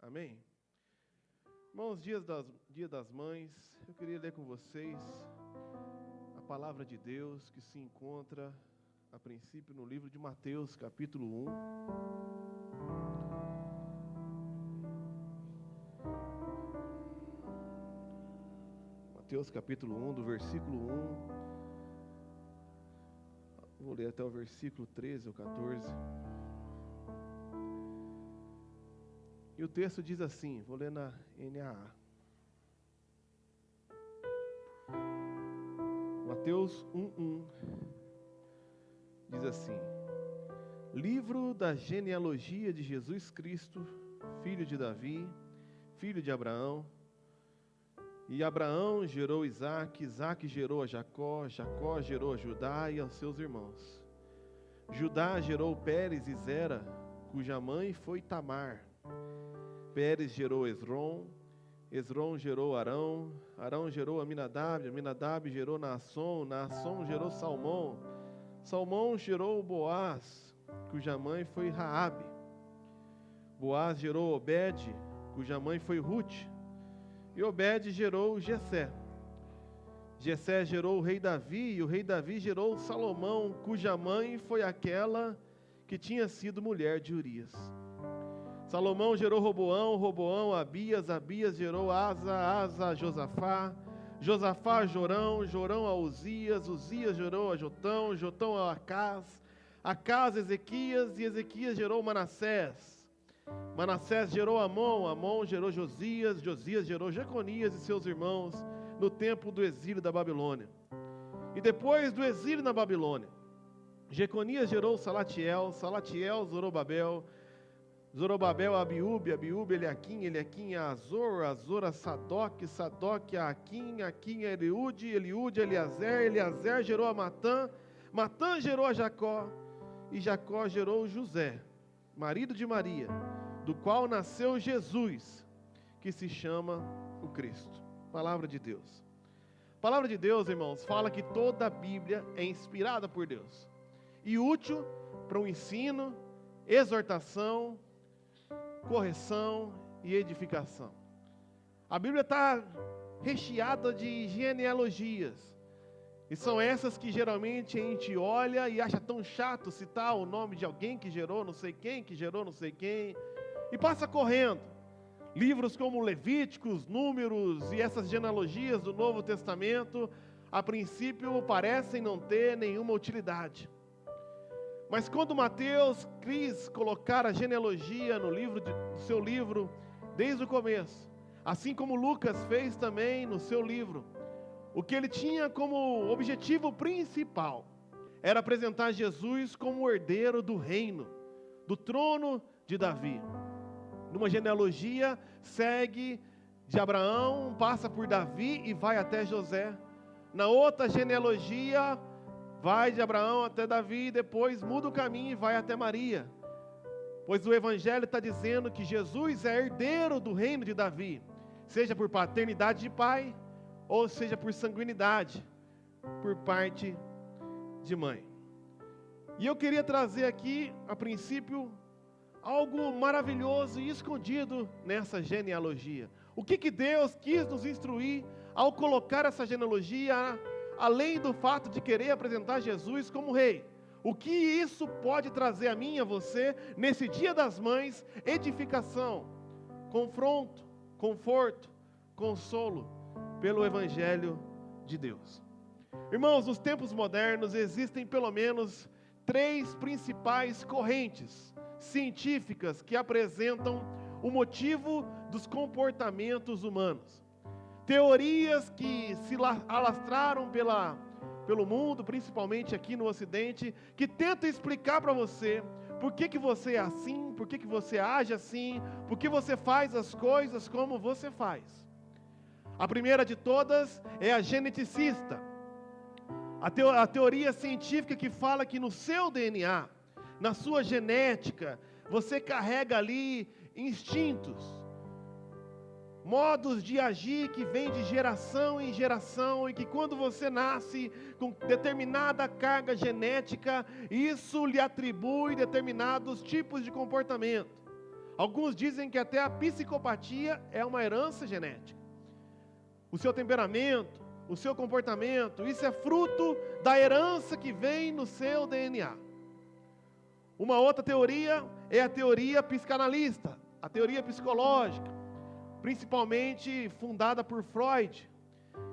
Amém? Irmãos, Dia das Mães, eu queria ler com vocês a palavra de Deus que se encontra, a princípio, no livro de Mateus, capítulo 1. Mateus, capítulo 1, do versículo 1. Vou ler até o versículo 13 ou 14. E o texto diz assim, vou ler na NAA. Mateus 1:1 diz assim: Livro da genealogia de Jesus Cristo, filho de Davi, filho de Abraão. E Abraão gerou Isaque, Isaque gerou a Jacó, Jacó gerou a Judá e aos seus irmãos. Judá gerou Pérez e Zera, cuja mãe foi Tamar. Pérez gerou Esrom, Esrom gerou Arão, Arão gerou Aminadab, Aminadab gerou Naasson, Naasson gerou Salmão, Salmão gerou Boaz, cuja mãe foi Raabe. Boaz gerou Obed, cuja mãe foi Ruth, e Obed gerou Jessé. Jessé gerou o rei Davi, e o rei Davi gerou Salomão, cuja mãe foi aquela que tinha sido mulher de Urias. Salomão gerou Roboão, Roboão Abias, Abias gerou Asa, Asa Josafá, Josafá Jorão, Jorão a Uzias, Uzias gerou a Jotão, Jotão a Acás, Acás Ezequias, e Ezequias gerou Manassés. Manassés gerou Amon, Amon gerou Josias, Josias gerou Jeconias e seus irmãos no tempo do exílio da Babilônia. E depois do exílio na Babilônia, Jeconias gerou Salatiel, Salatiel Zorobabel, Zorobabel a Abiúbe, Abiúbe Eliaquim, Eliaquim a Azor, Azor a Sadoc, Sadoc a Aquim, Aquim a Eliúde, Eliúde a Eliazer, Eliazer gerou a Matã, Matã gerou a Jacó, e Jacó gerou José, marido de Maria, do qual nasceu Jesus, que se chama o Cristo. Palavra de Deus. Palavra de Deus, irmãos, fala que toda a Bíblia é inspirada por Deus e útil para o ensino, exortação, correção e edificação. A Bíblia está recheada de genealogias, e são essas que geralmente a gente olha e acha tão chato citar o nome de alguém que gerou não sei quem, que gerou não sei quem, e passa correndo. Livros como Levíticos, Números e essas genealogias do Novo Testamento, a princípio parecem não ter nenhuma utilidade. Mas quando Mateus quis colocar a genealogia no seu livro, desde o começo, assim como Lucas fez também no seu livro, o que ele tinha como objetivo principal era apresentar Jesus como o herdeiro do reino, do trono de Davi. Numa genealogia, segue de Abraão, passa por Davi e vai até José. Na outra genealogia, vai de Abraão até Davi, depois muda o caminho e vai até Maria. Pois o Evangelho está dizendo que Jesus é herdeiro do reino de Davi, seja por paternidade de pai, ou seja por sanguinidade, por parte de mãe. E eu queria trazer aqui, a princípio, algo maravilhoso e escondido nessa genealogia. O que Deus quis nos instruir ao colocar essa genealogia, além do fato de querer apresentar Jesus como rei? O que isso pode trazer a mim e a você, nesse Dia das Mães? Edificação, confronto, conforto, consolo, pelo Evangelho de Deus. Irmãos, nos tempos modernos existem pelo menos 3 principais correntes científicas que apresentam o motivo dos comportamentos humanos. Teorias que se alastraram pelo mundo, principalmente aqui no Ocidente, que tentam explicar para você por que você é assim, por que você age assim, por que você faz as coisas como você faz. A primeira de todas é a geneticista. A teoria científica que fala que no seu DNA, na sua genética, você carrega ali instintos, modos de agir que vêm de geração em geração, e que quando você nasce com determinada carga genética, isso lhe atribui determinados tipos de comportamento. Alguns dizem que até a psicopatia é uma herança genética. O seu temperamento, o seu comportamento, isso é fruto da herança que vem no seu DNA. Uma outra teoria é a teoria psicanalista, a teoria psicológica, principalmente fundada por Freud,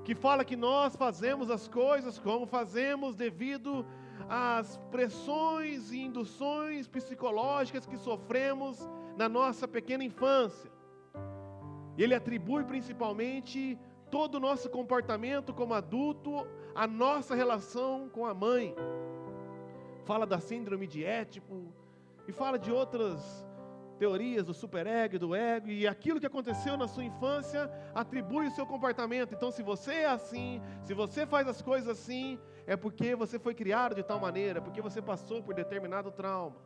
que fala que nós fazemos as coisas como fazemos devido às pressões e induções psicológicas que sofremos na nossa pequena infância. Ele atribui principalmente todo o nosso comportamento como adulto à nossa relação com a mãe. Fala da síndrome de Édipo e fala de outras teorias do superego e do ego, e aquilo que aconteceu na sua infância atribui o seu comportamento. Então, se você é assim, se você faz as coisas assim, é porque você foi criado de tal maneira, porque você passou por determinado trauma.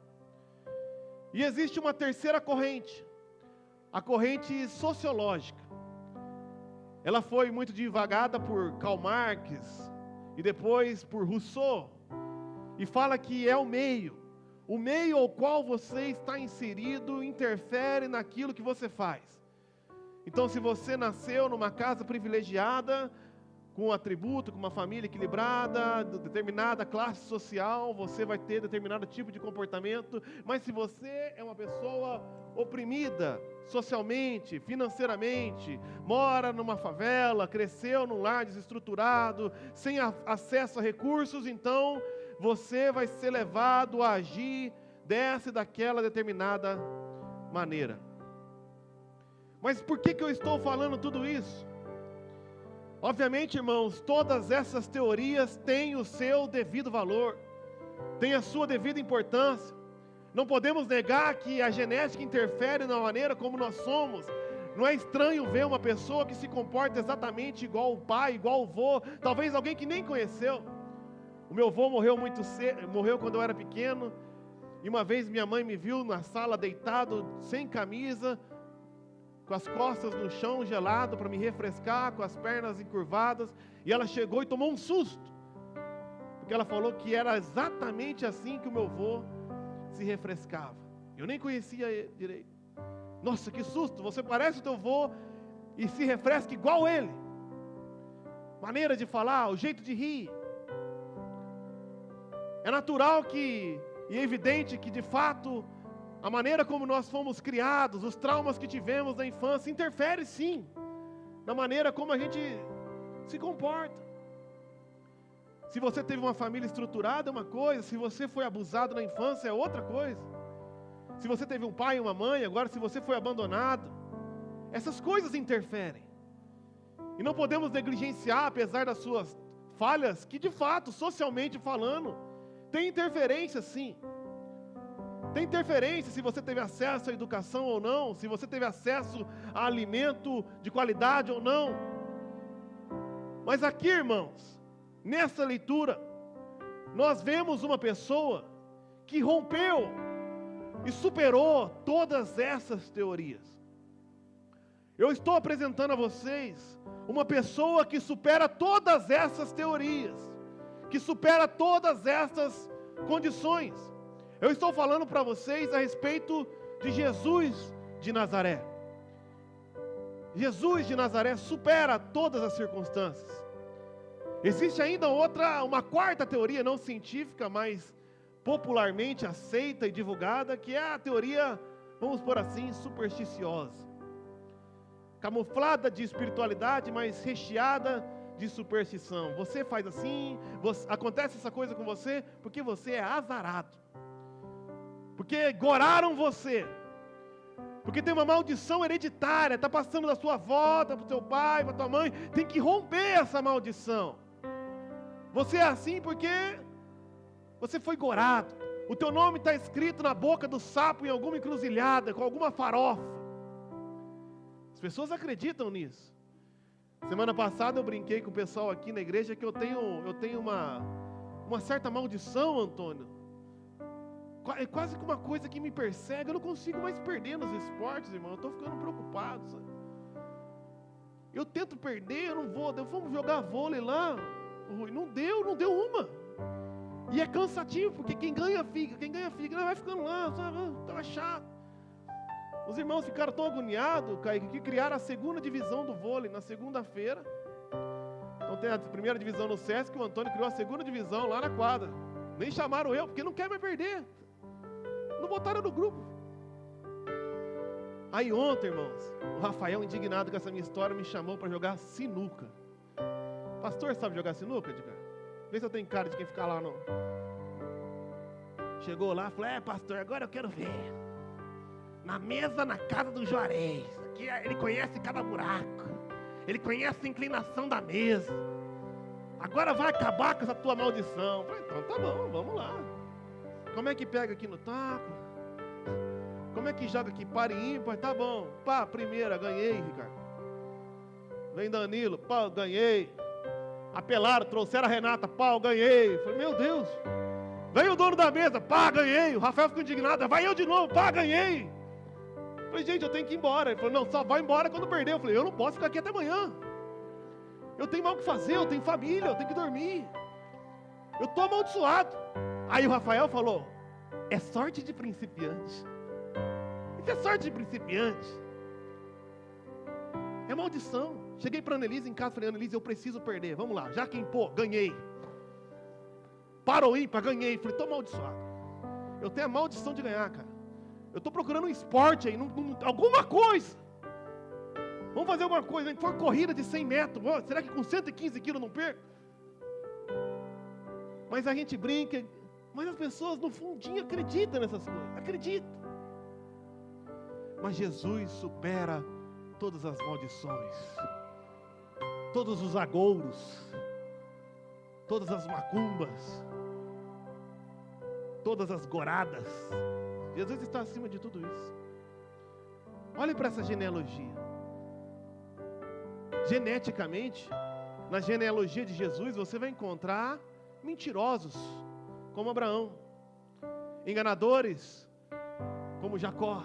E existe uma terceira corrente, a corrente sociológica. Ela foi muito divagada por Karl Marx e depois por Rousseau, e fala que é o meio ao qual você está inserido interfere naquilo que você faz. Então, se você nasceu numa casa privilegiada, com um atributo, com uma família equilibrada, determinada classe social, você vai ter determinado tipo de comportamento. Mas se você é uma pessoa oprimida socialmente, financeiramente, mora numa favela, cresceu num lar desestruturado, sem acesso a recursos, então você vai ser levado a agir dessa e daquela determinada maneira. Mas por que eu estou falando tudo isso? Obviamente, irmãos, todas essas teorias têm o seu devido valor, têm a sua devida importância. Não podemos negar que a genética interfere na maneira como nós somos. Não é estranho ver uma pessoa que se comporta exatamente igual o pai, igual o avô, talvez alguém que nem conheceu. O meu avô morreu muito cedo, morreu quando eu era pequeno, e uma vez minha mãe me viu na sala deitado, sem camisa, com as costas no chão gelado para me refrescar, com as pernas encurvadas, e ela chegou e tomou um susto, porque ela falou que era exatamente assim que o meu avô se refrescava. Eu nem conhecia ele direito. Nossa, que susto, você parece o teu avô e se refresca igual ele. Maneira de falar, o jeito de rir. É natural e evidente que, de fato, a maneira como nós fomos criados, os traumas que tivemos na infância, interfere sim, na maneira como a gente se comporta. Se você teve uma família estruturada é uma coisa, se você foi abusado na infância é outra coisa. Se você teve um pai e uma mãe, agora se você foi abandonado, essas coisas interferem. E não podemos negligenciar, apesar das suas falhas, que de fato, socialmente falando, tem interferência sim. Tem interferência se você teve acesso à educação ou não, se você teve acesso a alimento de qualidade ou não. Mas aqui, irmãos, nessa leitura, nós vemos uma pessoa que rompeu e superou todas essas teorias. Eu estou apresentando a vocês uma pessoa que supera todas essas teorias, que supera todas essas condições. Eu estou falando para vocês a respeito de Jesus de Nazaré. Jesus de Nazaré supera todas as circunstâncias. Existe ainda uma quarta teoria não científica, mas popularmente aceita e divulgada, que é a teoria, vamos por assim, supersticiosa. Camuflada de espiritualidade, mas recheada de superstição. Você faz assim, acontece essa coisa com você, porque você é azarado. Porque goraram você. Porque tem uma maldição hereditária, está passando da sua avó, para o seu pai, para a tua mãe, tem que romper essa maldição. Você é assim porque você foi gorado. O teu nome está escrito na boca do sapo em alguma encruzilhada, com alguma farofa. As pessoas acreditam nisso. Semana passada eu brinquei com o pessoal aqui na igreja que eu tenho uma certa maldição, Antônio. É quase que uma coisa que me persegue. Eu não consigo mais perder nos esportes, irmão. Eu estou ficando preocupado, sabe? Eu tento perder, eu não vou. Vamos jogar vôlei lá, Rui. Não deu uma. E é cansativo, porque quem ganha fica, vai ficando lá, sabe? Tava chato. Os irmãos ficaram tão agoniados, Kaique, que criaram a segunda divisão do vôlei na segunda-feira. Então tem a primeira divisão no Sesc, o Antônio criou a segunda divisão lá na quadra. Nem chamaram eu, porque não quer mais perder. Não botaram no grupo. Aí ontem, irmãos, o Rafael, indignado com essa minha história, me chamou para jogar sinuca. Pastor, sabe jogar sinuca, Edgar? Vê se eu tenho cara de quem ficar lá, não. Chegou lá, falou, pastor, agora eu quero ver. Na mesa, na casa do Juarez. Aqui ele conhece cada buraco. Ele conhece a inclinação da mesa. Agora vai acabar com essa tua maldição. Falei, então tá bom, vamos lá. Como é que pega aqui no taco? Como é que joga aqui? Par e ímpar? Tá bom. Pá, primeira, ganhei, Ricardo. Vem Danilo, pá, ganhei. Apelaram, trouxeram a Renata, pá, ganhei. Falei, meu Deus. Vem o dono da mesa, pá, ganhei. O Rafael ficou indignado, vai eu de novo, pá, ganhei. Falei, gente, eu tenho que ir embora. Ele falou, não, só vai embora quando perder. Eu falei, eu não posso ficar aqui até amanhã. Eu tenho mal o que fazer, eu tenho família, eu tenho que dormir. Eu estou amaldiçoado. Aí o Rafael falou, é sorte de principiante. Isso é sorte de principiante. É maldição. Cheguei para a Annelise em casa, falei, Annelise, eu preciso perder. Vamos lá, já que impor, ganhei. Parou ímpar, ganhei. Falei, estou amaldiçoado. Eu tenho a maldição de ganhar, cara. Eu estou procurando um esporte aí, alguma coisa. Vamos fazer alguma coisa. Se for corrida de 100 metros, será que com 115 quilos não perco? Mas a gente brinca, mas as pessoas no fundinho acreditam nessas coisas. Acreditam. Mas Jesus supera todas as maldições, todos os agouros, todas as macumbas, todas as goradas. Jesus está acima de tudo isso. Olhe para essa genealogia. Geneticamente, na genealogia de Jesus, você vai encontrar mentirosos, como Abraão, enganadores, como Jacó,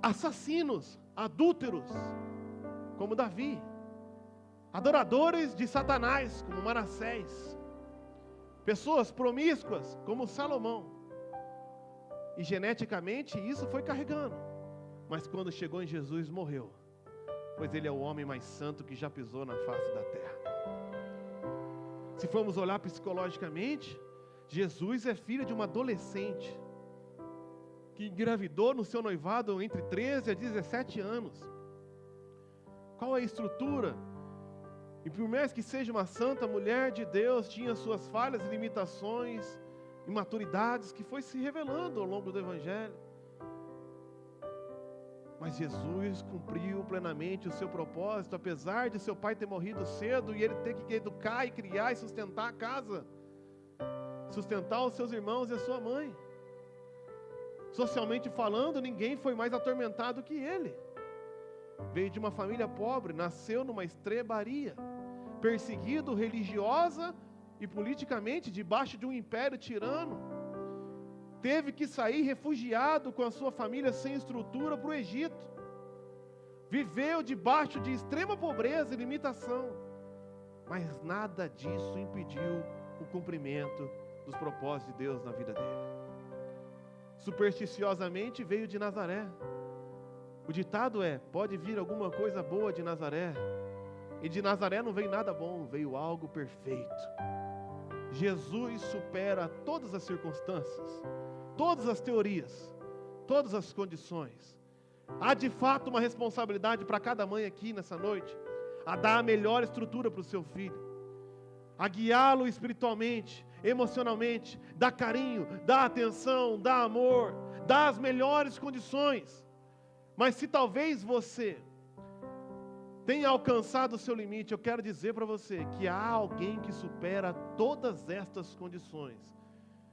assassinos, adúlteros, como Davi, adoradores de Satanás, como Manassés, pessoas promíscuas, como Salomão. E geneticamente isso foi carregando, mas quando chegou em Jesus, morreu, pois ele é o homem mais santo que já pisou na face da terra. Se formos olhar psicologicamente, Jesus é filho de uma adolescente que engravidou no seu noivado entre 13 a 17 anos. Qual é a estrutura? E por mais que seja uma santa mulher de Deus, tinha suas falhas e limitações, imaturidades que foi se revelando ao longo do Evangelho. Mas Jesus cumpriu plenamente o seu propósito, apesar de seu pai ter morrido cedo e ele ter que educar e criar e sustentar a casa, sustentar os seus irmãos e a sua mãe. Socialmente falando, ninguém foi mais atormentado que ele. Veio de uma família pobre, nasceu numa estrebaria, perseguido religiosa e politicamente debaixo de um império tirano. Teve que sair refugiado com a sua família sem estrutura para o Egito. Viveu debaixo de extrema pobreza e limitação. Mas nada disso impediu o cumprimento dos propósitos de Deus na vida dele. Supersticiosamente veio de Nazaré. O ditado é, pode vir alguma coisa boa de Nazaré. E de Nazaré não veio nada bom, veio algo perfeito. Jesus supera todas as circunstâncias, todas as teorias, todas as condições. Há de fato uma responsabilidade para cada mãe aqui nessa noite, a dar a melhor estrutura para o seu filho, a guiá-lo espiritualmente, emocionalmente, dar carinho, dar atenção, dar amor, dar as melhores condições. Mas se talvez você tenha alcançado o seu limite, eu quero dizer para você que há alguém que supera todas estas condições.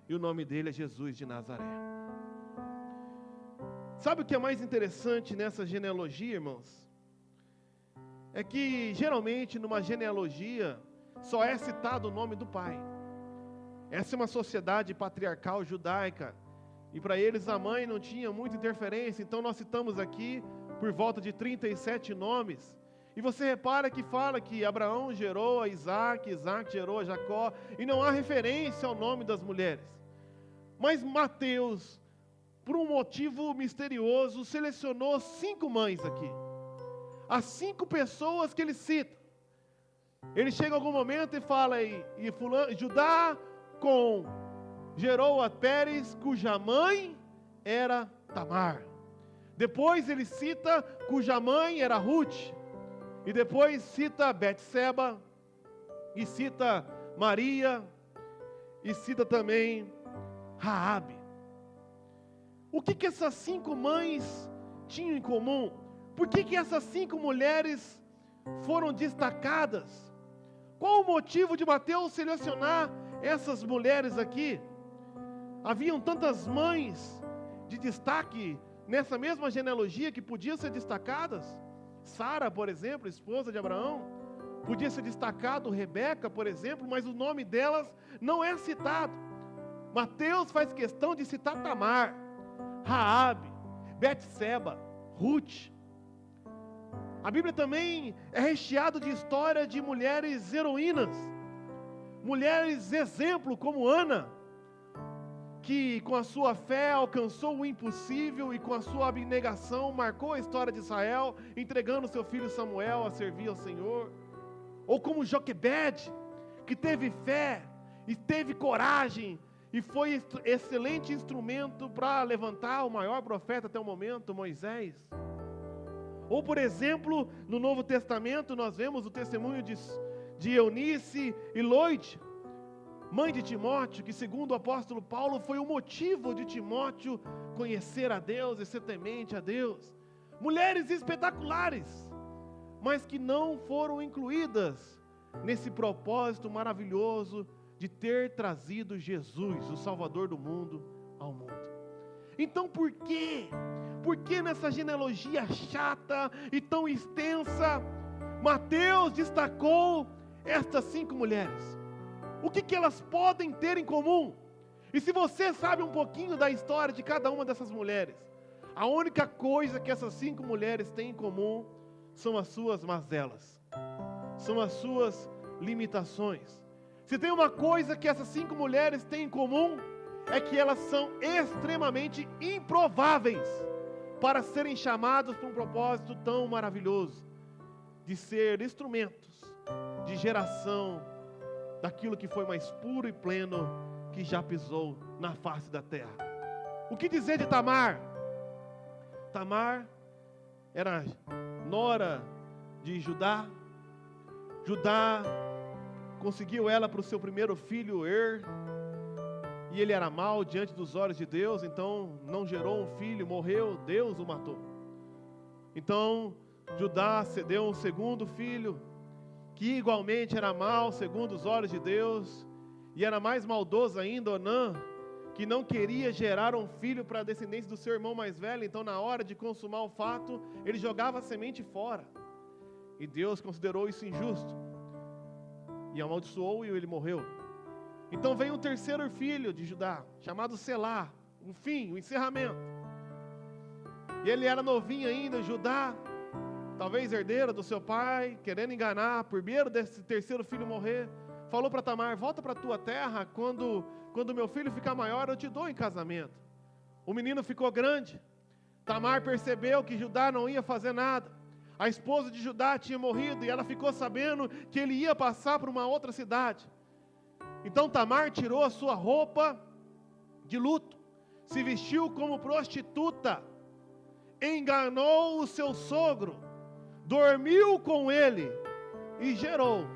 E o nome dele é Jesus de Nazaré. Sabe o que é mais interessante nessa genealogia, irmãos? É que geralmente numa genealogia só é citado o nome do pai. Essa é uma sociedade patriarcal judaica. E para eles a mãe não tinha muita interferência. Então nós citamos aqui por volta de 37 nomes. E você repara que fala que Abraão gerou a Isaac, Isaac gerou a Jacó, e não há referência ao nome das mulheres. Mas Mateus, por um motivo misterioso, selecionou 5 mães aqui. As 5 pessoas que ele cita. Ele chega em algum momento e fala, Judá gerou a Pérez, cuja mãe era Tamar. Depois ele cita cuja mãe era Ruth. E depois cita Betseba, e cita Maria, e cita também Raabe. O que essas 5 mães tinham em comum? Por que essas 5 mulheres foram destacadas? Qual o motivo de Mateus selecionar essas mulheres aqui? Haviam tantas mães de destaque nessa mesma genealogia que podiam ser destacadas. Sara, por exemplo, esposa de Abraão, podia ser destacado, Rebeca, por exemplo, mas o nome delas não é citado. Mateus faz questão de citar Tamar, Raabe, Betseba, Ruth. A Bíblia também é recheada de história de mulheres heroínas, mulheres exemplo como Ana, que com a sua fé alcançou o impossível e com a sua abnegação marcou a história de Israel, entregando seu filho Samuel a servir ao Senhor. Ou como Joquebede, que teve fé e teve coragem e foi excelente instrumento para levantar o maior profeta até o momento, Moisés. Ou por exemplo, no Novo Testamento nós vemos o testemunho de Eunice e Loide, mãe de Timóteo, que segundo o apóstolo Paulo foi o motivo de Timóteo conhecer a Deus e ser temente a Deus. Mulheres espetaculares, mas que não foram incluídas nesse propósito maravilhoso de ter trazido Jesus, o Salvador do mundo, ao mundo. Então por quê? Por que nessa genealogia chata e tão extensa, Mateus destacou estas 5 mulheres? O que elas podem ter em comum? E se você sabe um pouquinho da história de cada uma dessas mulheres, a única coisa que essas 5 mulheres têm em comum são as suas mazelas, são as suas limitações. Se tem uma coisa que essas 5 mulheres têm em comum, é que elas são extremamente improváveis para serem chamadas para um propósito tão maravilhoso, de ser instrumentos de geração daquilo que foi mais puro e pleno que já pisou na face da terra. O que dizer de Tamar? Tamar era nora de Judá. Judá conseguiu ela para o seu primeiro filho, e ele era mau diante dos olhos de Deus, então não gerou um filho, morreu, Deus o matou. Então Judá cedeu um segundo filho, que igualmente era mau segundo os olhos de Deus, e era mais maldoso ainda Onã, que não queria gerar um filho para a descendência do seu irmão mais velho. Então na hora de consumar o fato, ele jogava a semente fora, e Deus considerou isso injusto, e amaldiçoou, e ele morreu. Então veio um terceiro filho de Judá, chamado Selá, um fim, um encerramento, e ele era novinho ainda. Judá, talvez herdeira do seu pai, querendo enganar, por medo desse terceiro filho morrer, falou para Tamar: volta para a tua terra, quando meu filho ficar maior eu te dou em casamento. O menino ficou grande, Tamar percebeu que Judá não ia fazer nada, a esposa de Judá tinha morrido, e ela ficou sabendo que ele ia passar para uma outra cidade. Então Tamar tirou a sua roupa de luto, se vestiu como prostituta, enganou o seu sogro, dormiu com ele e gerou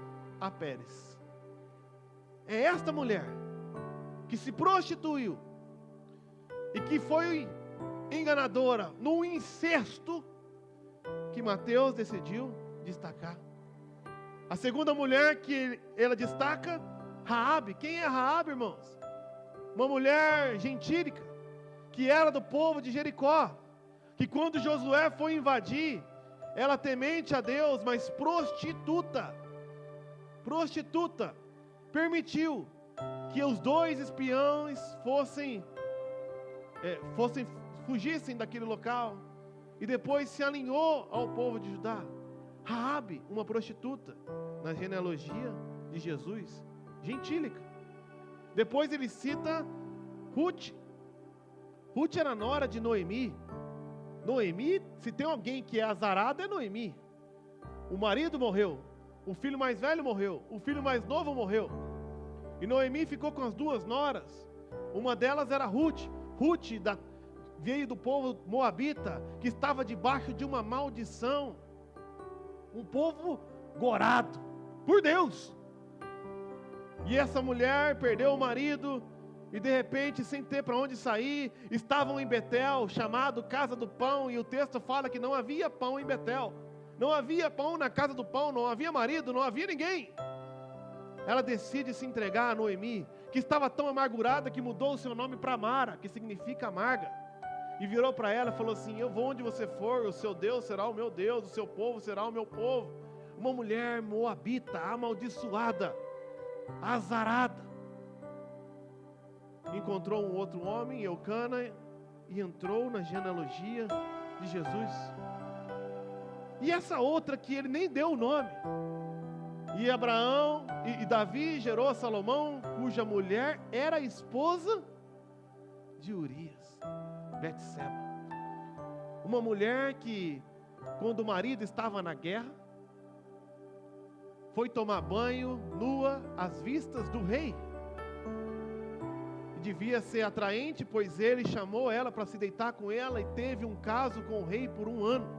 a Pérez. É esta mulher que se prostituiu e que foi enganadora no incesto que Mateus decidiu destacar. A segunda mulher que ela destaca, Raabe. Quem é Raabe, irmãos? Uma mulher gentílica, que era do povo de Jericó, que quando Josué foi invadir, ela temente a Deus, mas prostituta, permitiu que os 2 espiões fugissem daquele local, e depois se alinhou ao povo de Judá. Raabe, uma prostituta, na genealogia de Jesus, gentílica. Depois ele cita Ruth. Ruth era nora de Noemi. Noemi, se tem alguém que é azarado, é Noemi. O marido morreu, o filho mais velho morreu, o filho mais novo morreu. E Noemi ficou com as duas noras. Uma delas era Ruth. Ruth veio do povo moabita, que estava debaixo de uma maldição. Um povo gorado por Deus. E essa mulher perdeu o marido e de repente, sem ter para onde sair, estavam em Betel, chamado Casa do Pão, e o texto fala que não havia pão em Betel. Não havia pão na casa do pão, não havia marido, não havia ninguém. Ela decide se entregar a Noemi, que estava tão amargurada que mudou o seu nome para Mara, que significa amarga. E virou para ela e falou assim: eu vou onde você for, o seu Deus será o meu Deus, o seu povo será o meu povo. Uma mulher moabita, amaldiçoada, azarada, encontrou um outro homem, Eucana, e entrou na genealogia de Jesus. E essa outra que ele nem deu o nome. E Abraão e Davi gerou Salomão, cuja mulher era a esposa de Urias, Betseba. Uma mulher que, quando o marido estava na guerra, foi tomar banho nua às vistas do rei. Devia ser atraente, pois ele chamou ela para se deitar com ela e teve um caso com o rei por 1 ano.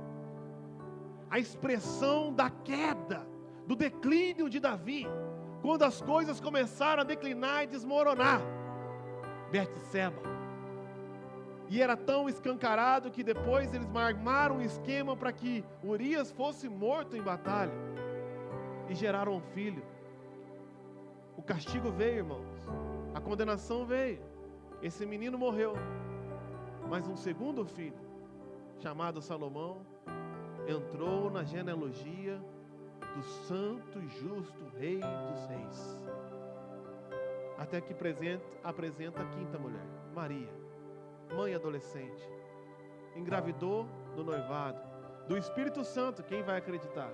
A expressão da queda, do declínio de Davi, quando as coisas começaram a declinar e desmoronar. Betseba. E era tão escancarado que depois eles armaram um esquema para que Urias fosse morto em batalha. E geraram um filho. O castigo veio, irmãos. A condenação veio. Esse menino morreu. Mas um segundo filho, chamado Salomão, entrou na genealogia do santo e justo Rei dos Reis. Até que apresenta a quinta mulher, Maria, mãe adolescente, engravidou do noivado, do Espírito Santo. Quem vai acreditar?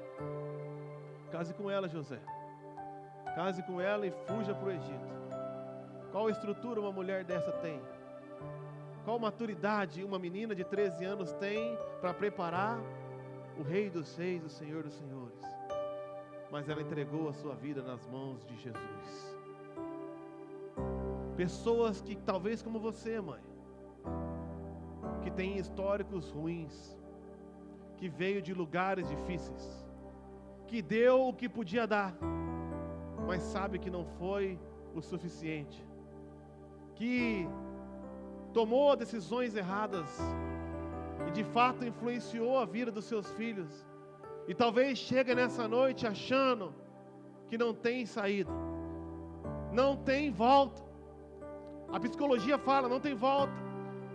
Case com ela, José. Case com ela e fuja para o Egito. Qual estrutura uma mulher dessa tem? Qual maturidade uma menina de 13 anos tem para preparar o Rei dos Reis, o Senhor dos Senhores? Mas ela entregou a sua vida nas mãos de Jesus. Pessoas que talvez como você, mãe, que tem históricos ruins, que veio de lugares difíceis, que deu o que podia dar, mas sabe que não foi o suficiente, que tomou decisões erradas e de fato influenciou a vida dos seus filhos, e talvez chega nessa noite achando que não tem saída, não tem volta. A psicologia fala, não tem volta.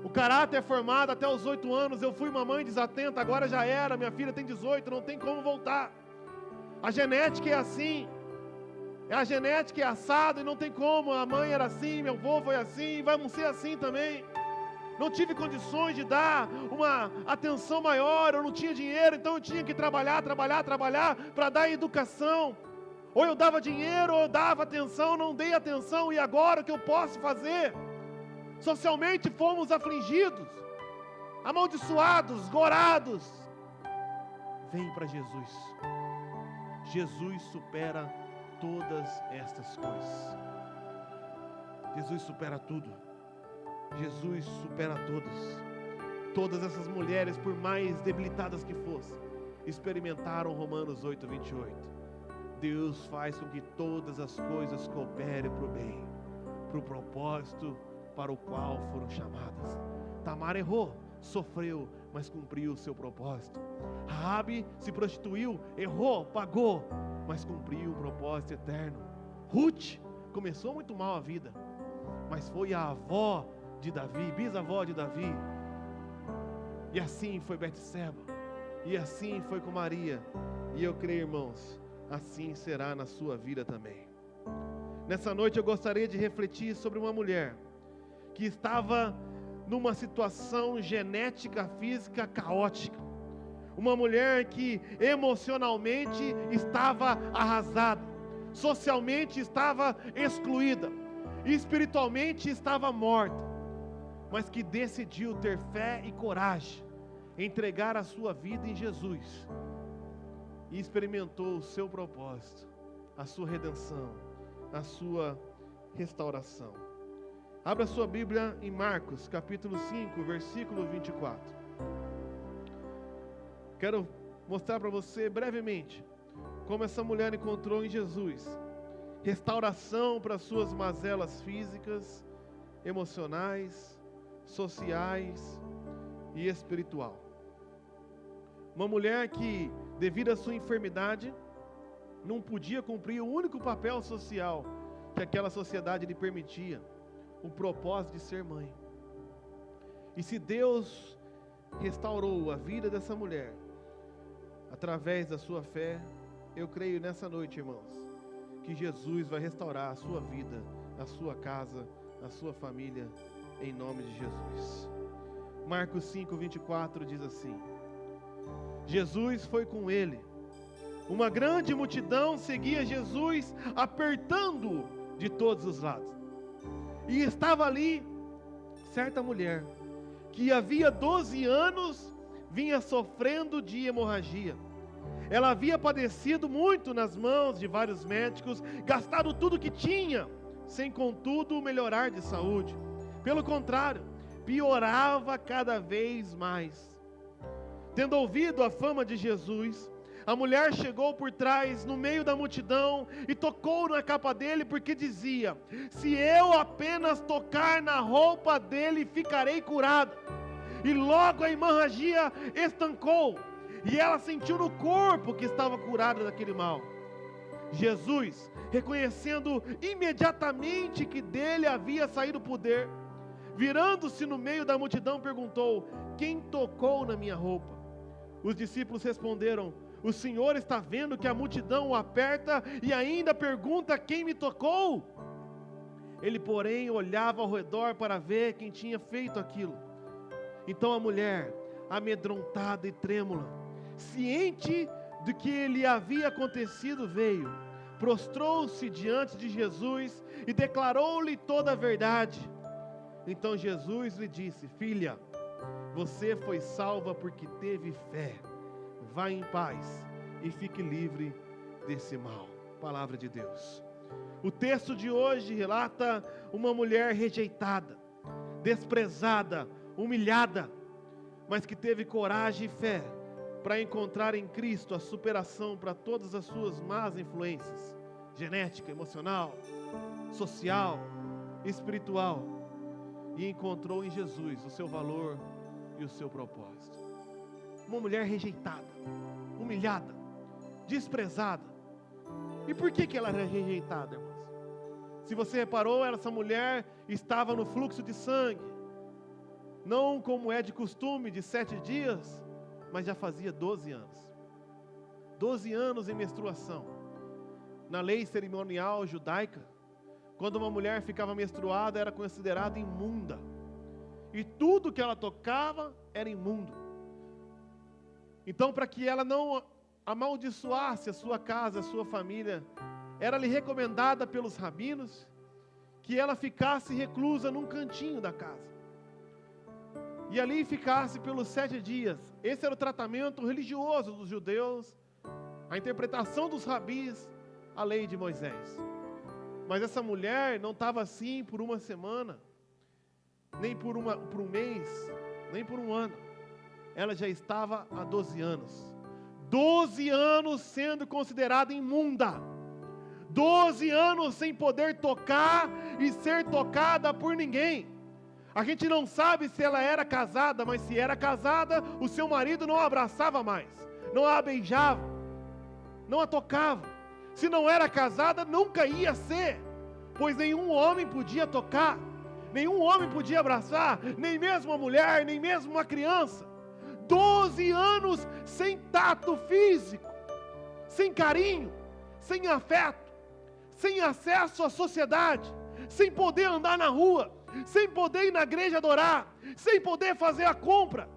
O caráter é formado até os 8 anos. Eu fui uma mãe desatenta, agora já era, minha filha tem 18, não tem como voltar. A genética é assim, a genética é assada e não tem como. A mãe era assim, meu avô foi assim, vamos ser assim também. Não tive condições de dar uma atenção maior, eu não tinha dinheiro, então eu tinha que trabalhar para dar educação. Ou eu dava dinheiro, ou eu dava atenção, não dei atenção, e agora o que eu posso fazer? Socialmente fomos afligidos, amaldiçoados, gorados. Vem para Jesus. Jesus supera todas estas coisas. Jesus supera tudo. Jesus supera todos. Todas essas mulheres, por mais debilitadas que fossem, experimentaram Romanos 8:28. Deus faz com que todas as coisas cooperem para o bem, para o propósito para o qual foram chamadas. Tamar errou, sofreu, mas cumpriu o seu propósito. Raabe se prostituiu, errou, pagou, mas cumpriu o propósito eterno. Ruth começou muito mal a vida, mas foi a avó de Davi, bisavó de Davi. E assim foi Betseba, e assim foi com Maria. E eu creio, irmãos, assim será na sua vida também. Nessa noite eu gostaria de refletir sobre uma mulher que estava numa situação genética, física caótica. Uma mulher que emocionalmente estava arrasada, socialmente estava excluída, espiritualmente estava morta. mas que decidiu ter fé e coragem, entregar a sua vida em Jesus, e experimentou o seu propósito, a sua redenção, a sua restauração. Abra sua Bíblia em Marcos, capítulo 5, versículo 24. Quero mostrar para você brevemente como essa mulher encontrou em Jesus restauração para suas mazelas físicas, emocionais, sociais e espiritual. Uma mulher que, devido à sua enfermidade, não podia cumprir o único papel social que aquela sociedade lhe permitia, o propósito de ser mãe. E se Deus restaurou a vida dessa mulher através da sua fé, eu creio nessa noite, irmãos, que Jesus vai restaurar a sua vida, a sua casa, a sua família, em nome de Jesus. Marcos 5, 24 diz assim: Jesus foi com ele. Uma grande multidão seguia Jesus, apertando-o de todos os lados. E estava ali certa mulher, que havia 12 anos vinha sofrendo de hemorragia. Ela havia padecido muito nas mãos de vários médicos, gastado tudo que tinha, sem contudo melhorar de saúde. Pelo contrário, piorava cada vez mais. Tendo ouvido a fama de Jesus, a mulher chegou por trás, no meio da multidão, e tocou na capa dele, porque dizia: se eu apenas tocar na roupa dele, ficarei curada. E logo a hemorragia estancou, e ela sentiu no corpo que estava curada daquele mal. Jesus, reconhecendo imediatamente que dele havia saído o poder, virando-se no meio da multidão, perguntou: quem tocou na minha roupa? Os discípulos responderam: o Senhor está vendo que a multidão o aperta e ainda pergunta quem me tocou? Ele, porém, olhava ao redor para ver quem tinha feito aquilo. Então a mulher, amedrontada e trêmula, ciente do que lhe havia acontecido, veio, prostrou-se diante de Jesus e declarou-lhe toda a verdade. Então Jesus lhe disse: filha, você foi salva porque teve fé. Vá em paz e fique livre desse mal. Palavra de Deus. O texto de hoje relata uma mulher rejeitada, desprezada, humilhada, mas que teve coragem e fé para encontrar em Cristo a superação para todas as suas más influências, genética, emocional, social, espiritual, e encontrou em Jesus o seu valor e o seu propósito. Uma mulher rejeitada, humilhada, desprezada. E por que ela era rejeitada, irmãos? Se você reparou, essa mulher estava no fluxo de sangue, não como é de costume, de 7 dias, mas já fazia 12 anos. 12 anos em menstruação. Na lei cerimonial judaica, quando uma mulher ficava menstruada, era considerada imunda. E tudo que ela tocava era imundo. Então, para que ela não amaldiçoasse a sua casa, a sua família, era-lhe recomendada pelos rabinos que ela ficasse reclusa num cantinho da casa. E ali ficasse pelos 7 dias. Esse era o tratamento religioso dos judeus, a interpretação dos rabis, a lei de Moisés. Mas essa mulher não estava assim por uma semana, nem por um mês, nem por um ano. Ela já estava há 12 anos. 12 anos sendo considerada imunda. 12 anos sem poder tocar e ser tocada por ninguém. A gente não sabe se ela era casada, mas se era casada, o seu marido não a abraçava mais, não a beijava, não a tocava. Se não era casada, nunca ia ser, pois nenhum homem podia tocar, nenhum homem podia abraçar, nem mesmo uma mulher, nem mesmo uma criança. 12 anos sem tato físico, sem carinho, sem afeto, sem acesso à sociedade, sem poder andar na rua, sem poder ir na igreja adorar, sem poder fazer a compra,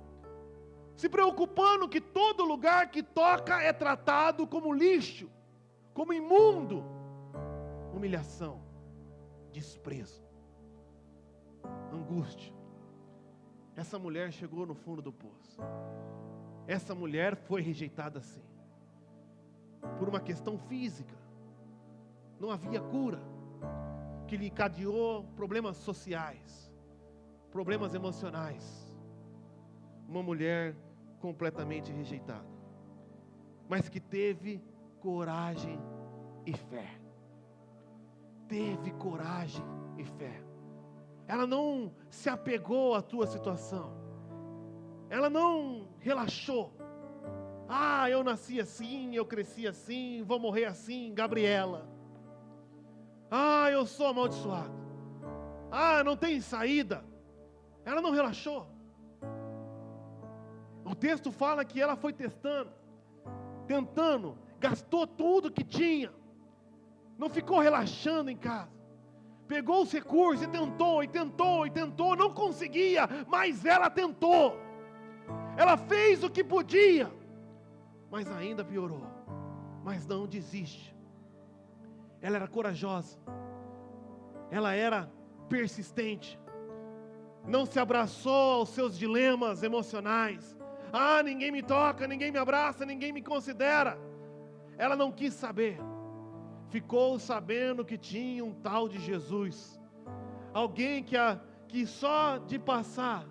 se preocupando que todo lugar que toca é tratado como lixo, como imundo. Humilhação, desprezo, angústia, essa mulher chegou no fundo do poço. Essa mulher foi rejeitada assim, por uma questão física. Não havia cura, que lhe encadeou problemas sociais, problemas emocionais. Uma mulher completamente rejeitada, mas que teve coragem e fé. Teve coragem e fé. Ela não se apegou à tua situação. Ela não relaxou. Ah, eu nasci assim, eu cresci assim, vou morrer assim, Gabriela. Ah, eu sou amaldiçoado. Ah, não tem saída. Ela não relaxou. O texto fala que ela foi tentando, gastou tudo que tinha. Não ficou relaxando em casa. Pegou os recursos e tentou, não conseguia, mas ela tentou. Ela fez o que podia, mas ainda piorou. Mas não desiste. Ela era corajosa. Ela era persistente. Não se abraçou aos seus dilemas emocionais. Ah, ninguém me toca, ninguém me abraça, ninguém me considera. Ela não quis saber. Ficou sabendo que tinha um tal de Jesus. Alguém que só de passar,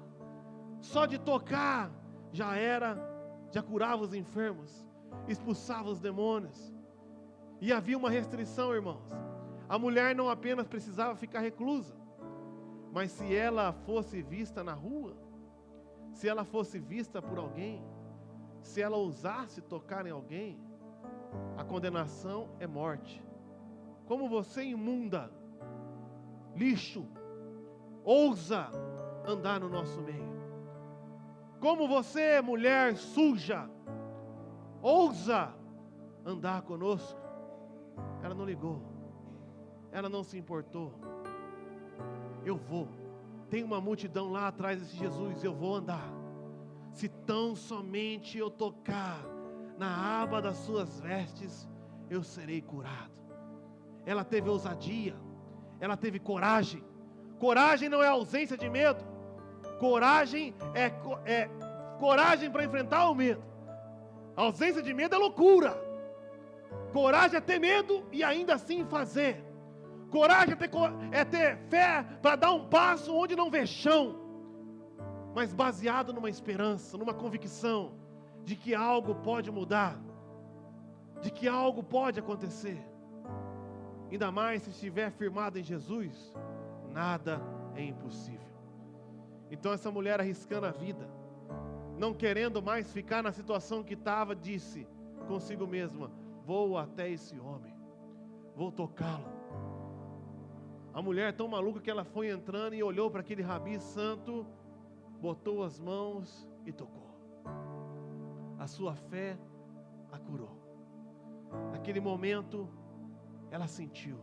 só de tocar, já curava os enfermos, expulsava os demônios. E havia uma restrição, irmãos. A mulher não apenas precisava ficar reclusa, mas se ela fosse vista na rua, se ela fosse vista por alguém, se ela ousasse tocar em alguém, a condenação é morte. Como você, imunda, lixo, ousa andar no nosso meio? Como você, mulher suja, ousa andar conosco? Ela não ligou, ela não se importou. Eu vou, tem uma multidão lá atrás desse Jesus, eu vou andar. Se tão somente eu tocar na aba das suas vestes, eu serei curado. Ela teve ousadia, ela teve coragem. Coragem não é ausência de medo. Coragem é coragem para enfrentar o medo. A ausência de medo é loucura. Coragem é ter medo e ainda assim fazer. Coragem é ter fé para dar um passo onde não vê chão, mas baseado numa esperança, numa convicção de que algo pode mudar, de que algo pode acontecer. Ainda mais se estiver firmado em Jesus, nada é impossível. Então essa mulher, arriscando a vida, não querendo mais ficar na situação que estava, disse consigo mesma: vou até esse homem, vou tocá-lo. A mulher tão maluca que ela foi entrando e olhou para aquele rabi santo, botou as mãos e tocou. A sua fé a curou. Naquele momento, ela sentiu,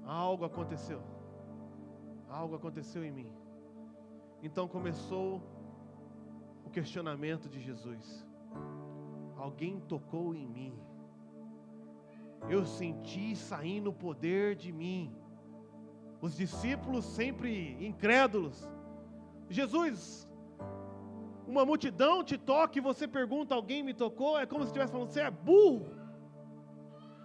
algo aconteceu em mim. Então começou o questionamento de Jesus. Alguém tocou em mim. Eu senti saindo o poder de mim. Os discípulos sempre incrédulos. Jesus, uma multidão te toca e você pergunta, alguém me tocou? É como se estivesse falando, você é burro.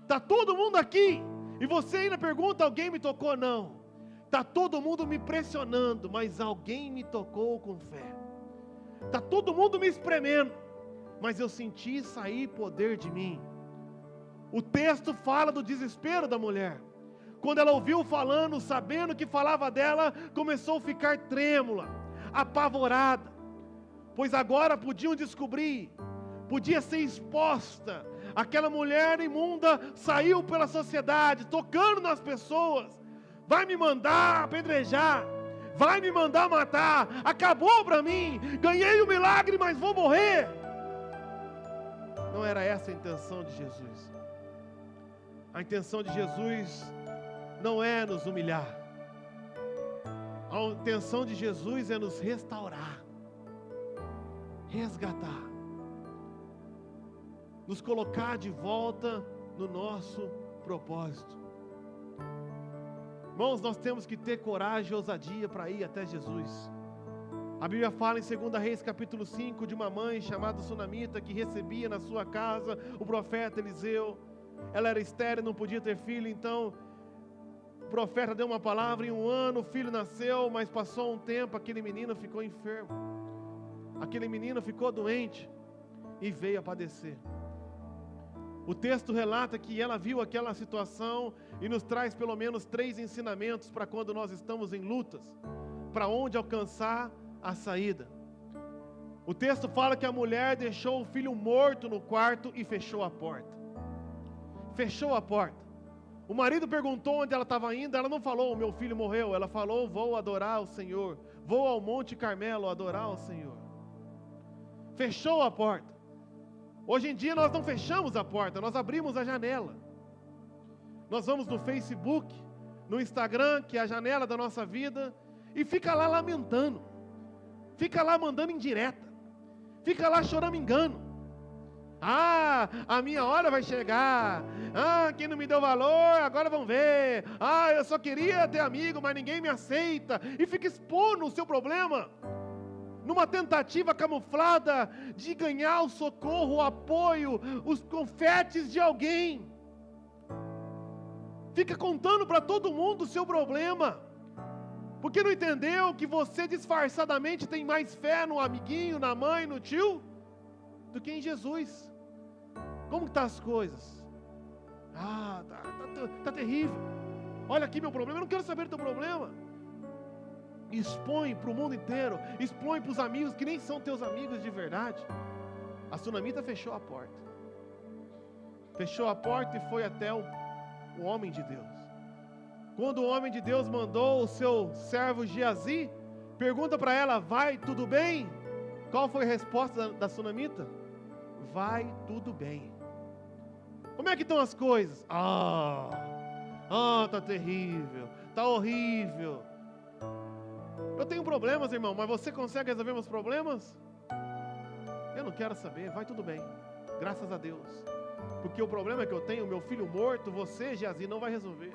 Está todo mundo aqui e você ainda pergunta, alguém me tocou? Não. Está todo mundo me pressionando, mas alguém me tocou com fé. Está todo mundo me espremendo, mas eu senti sair poder de mim. O texto fala do desespero da mulher. Quando ela ouviu falando, sabendo que falava dela, começou a ficar trêmula, apavorada, pois agora podiam descobrir, podia ser exposta. Aquela mulher imunda saiu pela sociedade, tocando nas pessoas. Vai me mandar apedrejar, vai me mandar matar, acabou para mim, ganhei o milagre, mas vou morrer. Não era essa a intenção de Jesus. A intenção de Jesus não é nos humilhar. A intenção de Jesus é nos restaurar, resgatar, nos colocar de volta no nosso propósito. Irmãos, nós temos que ter coragem e ousadia para ir até Jesus. A Bíblia fala em 2 Reis capítulo 5 de uma mãe chamada Sunamita que recebia na sua casa o profeta Eliseu. Ela era estéril, não podia ter filho, então o profeta deu uma palavra, em 1 ano o filho nasceu, mas passou um tempo, aquele menino ficou enfermo. Aquele menino ficou doente e veio a padecer. O texto relata que ela viu aquela situação e nos traz pelo menos 3 ensinamentos para quando nós estamos em lutas, para onde alcançar a saída. O texto fala que a mulher deixou o filho morto no quarto e fechou a porta. Fechou a porta. O marido perguntou onde ela estava indo, ela não falou, meu filho morreu, ela falou, vou adorar o Senhor, vou ao Monte Carmelo adorar o Senhor. Fechou a porta. Hoje em dia nós não fechamos a porta, nós abrimos a janela. Nós vamos no Facebook, no Instagram, que é a janela da nossa vida, e fica lá lamentando, fica lá mandando indireta, fica lá choramingando. Ah, a minha hora vai chegar. Ah, quem não me deu valor, agora vão ver. Ah, eu só queria ter amigo, mas ninguém me aceita. E fica expondo o seu problema, numa tentativa camuflada de ganhar o socorro, o apoio, os confetes de alguém. Fica contando para todo mundo o seu problema, porque não entendeu que você disfarçadamente tem mais fé no amiguinho, na mãe, no tio, do que em Jesus. Como estão as coisas? Ah, tá terrível. Olha aqui meu problema, eu não quero saber do teu problema. Expõe para o mundo inteiro, expõe para os amigos que nem são teus amigos de verdade. A Sunamita fechou a porta. Fechou a porta e foi até o homem de Deus. Quando o homem de Deus mandou o seu servo Geazi, pergunta para ela, vai tudo bem? Qual foi a resposta da Sunamita? Vai tudo bem. Como é que estão as coisas? Tá terrível, tá horrível. Eu tenho problemas, irmão, mas você consegue resolver meus problemas? Eu não quero saber, vai tudo bem, graças a Deus. Porque o problema que eu tenho, meu filho morto, você, Geazi, não vai resolver.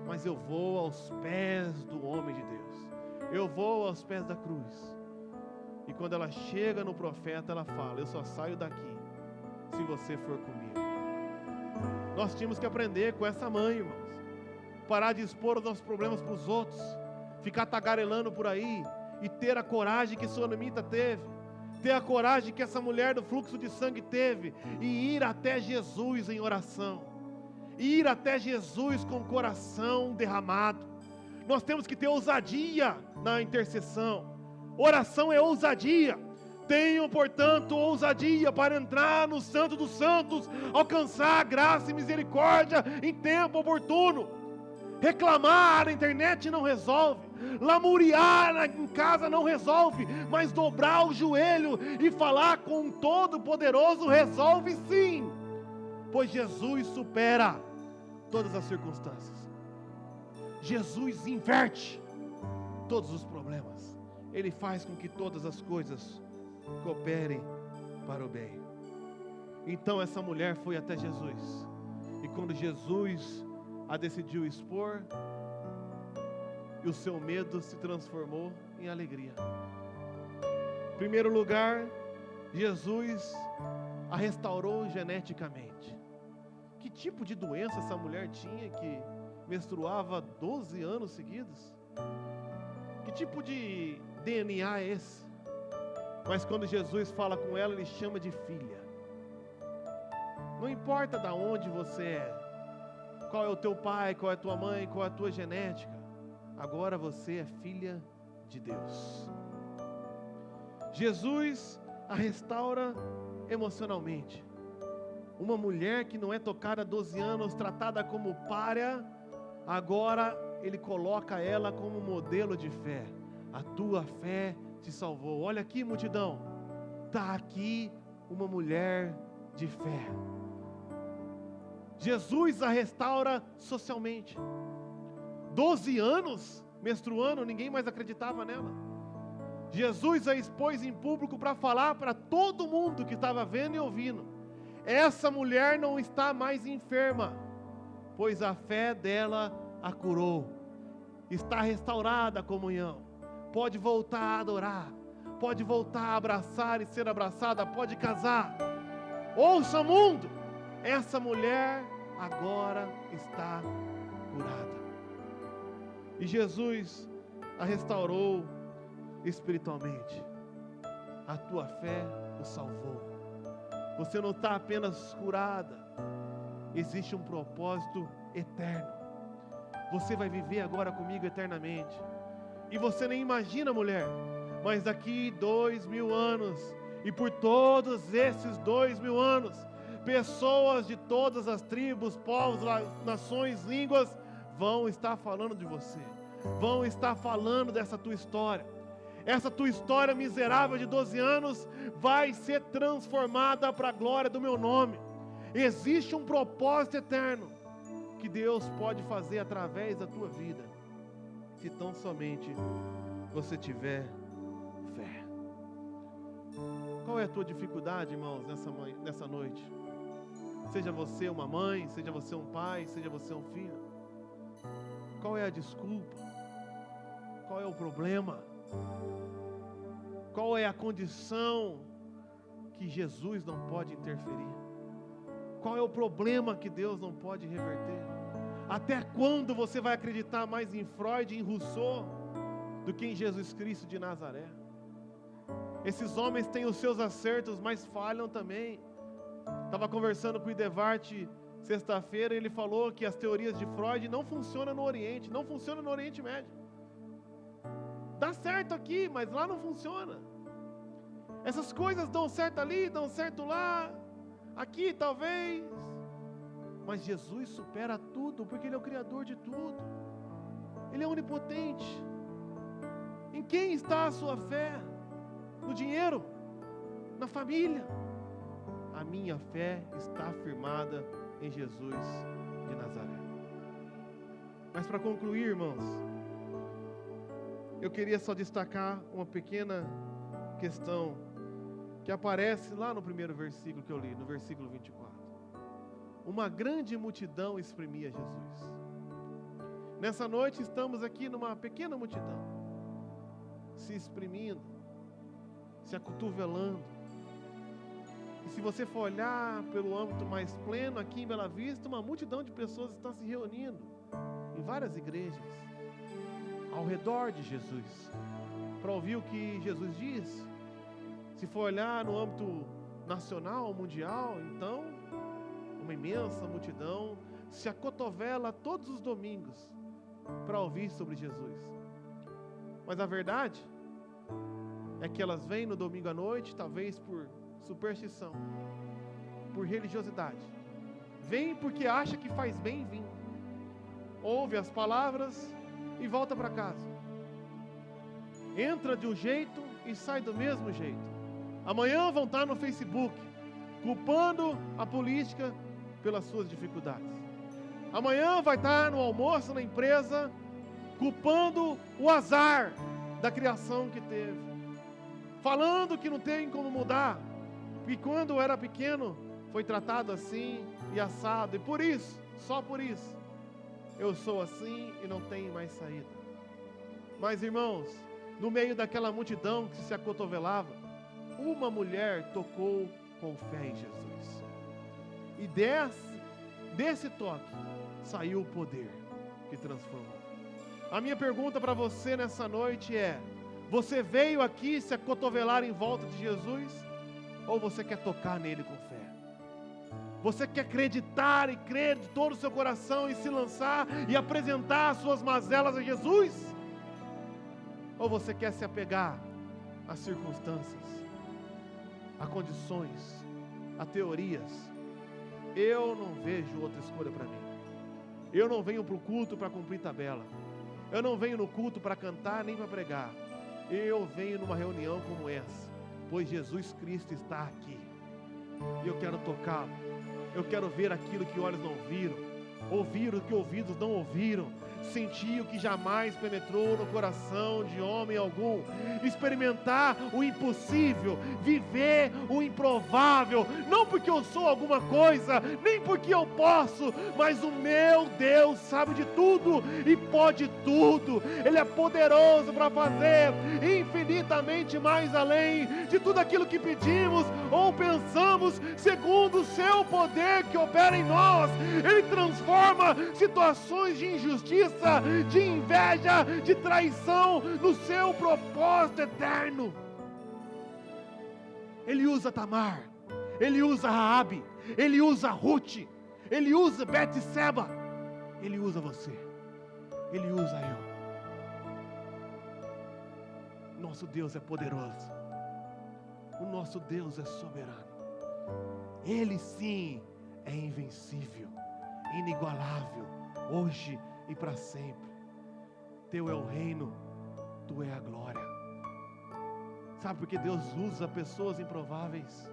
Mas eu vou aos pés do homem de Deus. Eu vou aos pés da cruz. E quando ela chega no profeta, ela fala, eu só saio daqui se você for comigo. Nós tínhamos que aprender com essa mãe, irmãos. Parar de expor os nossos problemas para os outros. Ficar tagarelando por aí. E ter a coragem que Sunamita teve. Ter a coragem que essa mulher do fluxo de sangue teve. E ir até Jesus em oração. Ir até Jesus com o coração derramado. Nós temos que ter ousadia na intercessão. Oração é ousadia. Tenham, portanto, ousadia para entrar no Santo dos Santos, alcançar graça e misericórdia em tempo oportuno. Reclamar na internet não resolve, lamuriar em casa não resolve, mas dobrar o joelho e falar com o Todo-Poderoso resolve sim, pois Jesus supera todas as circunstâncias. Jesus inverte todos os problemas. Ele faz com que todas as coisas cooperem para o bem. Então essa mulher foi até Jesus. E quando Jesus a decidiu expor, e o seu medo se transformou em alegria. Em primeiro lugar, Jesus a restaurou geneticamente. Que tipo de doença essa mulher tinha que menstruava 12 anos seguidos? Que tipo de DNA é esse? Mas quando Jesus fala com ela, ele chama de filha. Não importa de onde você é, qual é o teu pai, qual é a tua mãe, qual é a tua genética, agora você é filha de Deus. Jesus a restaura emocionalmente. Uma mulher que não é tocada há 12 anos, tratada como pária, agora ele coloca ela como modelo de fé. A tua fé te salvou. Olha aqui, multidão, está aqui uma mulher de fé. Jesus a restaura socialmente. 12 anos menstruando, ninguém mais acreditava nela. Jesus a expôs em público para falar para todo mundo que estava vendo e ouvindo: essa mulher não está mais enferma, pois a fé dela a curou. Está restaurada a comunhão. pode voltar a adorar, pode voltar a abraçar e ser abraçada, pode casar. Ouça, mundo, essa mulher agora está curada. E Jesus a restaurou espiritualmente. A tua fé o salvou. Você não está apenas curada, existe um propósito eterno. Você vai viver agora comigo eternamente. E você nem imagina, mulher, mas daqui 2000 anos, e por todos esses 2000 anos, pessoas de todas as tribos, povos, nações, línguas, vão estar falando de você, vão estar falando dessa tua história. Essa tua história miserável de 12 anos vai ser transformada para a glória do meu nome. Existe um propósito eterno que Deus pode fazer através da tua vida, se tão somente você tiver fé. Qual é a tua dificuldade, irmãos, nessa noite? Seja você uma mãe, seja você um pai, seja você um filho. Qual é a desculpa? Qual é o problema? Qual é a condição que Jesus não pode interferir? Qual é o problema que Deus não pode reverter? Até quando você vai acreditar mais em Freud e em Rousseau do que em Jesus Cristo de Nazaré? Esses homens têm os seus acertos, mas falham também. Estava conversando com o Idevart sexta-feira e ele falou que as teorias de Freud não funcionam no Oriente, não funcionam no Oriente Médio. Dá certo aqui, mas lá não funciona. Essas coisas dão certo ali, dão certo lá, aqui talvez. Mas Jesus supera tudo, porque Ele é o Criador de tudo. Ele é onipotente. Em quem está a sua fé? No dinheiro? Na família? A minha fé está firmada em Jesus de Nazaré. Mas para concluir, irmãos, eu queria só destacar uma pequena questão que aparece lá no primeiro versículo que eu li, no versículo 24. Uma grande multidão exprimia Jesus. Nessa noite estamos aqui numa pequena multidão, se exprimindo, se acotovelando. E se você for olhar pelo âmbito mais pleno, aqui em Bela Vista, uma multidão de pessoas está se reunindo em várias igrejas, ao redor de Jesus, para ouvir o que Jesus diz. Se for olhar no âmbito nacional, mundial, então, uma imensa multidão se acotovela todos os domingos para ouvir sobre Jesus. Mas a verdade é que elas vêm no domingo à noite, talvez por superstição, por religiosidade. Vem porque acha que faz bem vir. Ouve as palavras e volta para casa. Entra de um jeito e sai do mesmo jeito. Amanhã vão estar no Facebook, culpando a política pelas suas dificuldades. Amanhã vai estar no almoço na empresa, culpando o azar da criação que teve. Falando que não tem como mudar, que quando era pequeno foi tratado assim e assado. E por isso, só por isso, eu sou assim e não tenho mais saída. Mas, irmãos, no meio daquela multidão que se acotovelava, uma mulher tocou com fé em Jesus. E desse toque saiu o poder que transformou. A minha pergunta para você nessa noite é: você veio aqui se acotovelar em volta de Jesus? Ou você quer tocar nele com fé? Você quer acreditar e crer de todo o seu coração e se lançar e apresentar as suas mazelas a Jesus? Ou você quer se apegar às circunstâncias, a condições, a teorias? Eu não vejo outra escolha para mim. Eu não venho para o culto para cumprir tabela. Eu não venho no culto para cantar nem para pregar. Eu venho numa reunião como essa, pois Jesus Cristo está aqui. E eu quero tocá-lo. Eu quero ver aquilo que olhos não viram, ouvir o que ouvidos não ouviram, sentir o que jamais penetrou no coração de homem algum, experimentar o impossível, viver o improvável, não porque eu sou alguma coisa, nem porque eu posso, mas o meu Deus sabe de tudo e pode tudo. Ele é poderoso para fazer infinitamente mais além de tudo aquilo que pedimos ou pensamos, segundo o seu poder que opera em nós. Ele transforma situações de injustiça, de inveja, de traição no seu propósito eterno. Ele usa Tamar, ele usa Raabe, ele usa Ruth, ele usa Betseba, ele usa você, ele usa eu. Nosso Deus é poderoso, o nosso Deus é soberano, Ele sim é invencível, inigualável, hoje e para sempre. Teu é o reino, tu é a glória. Sabe por que Deus usa pessoas improváveis?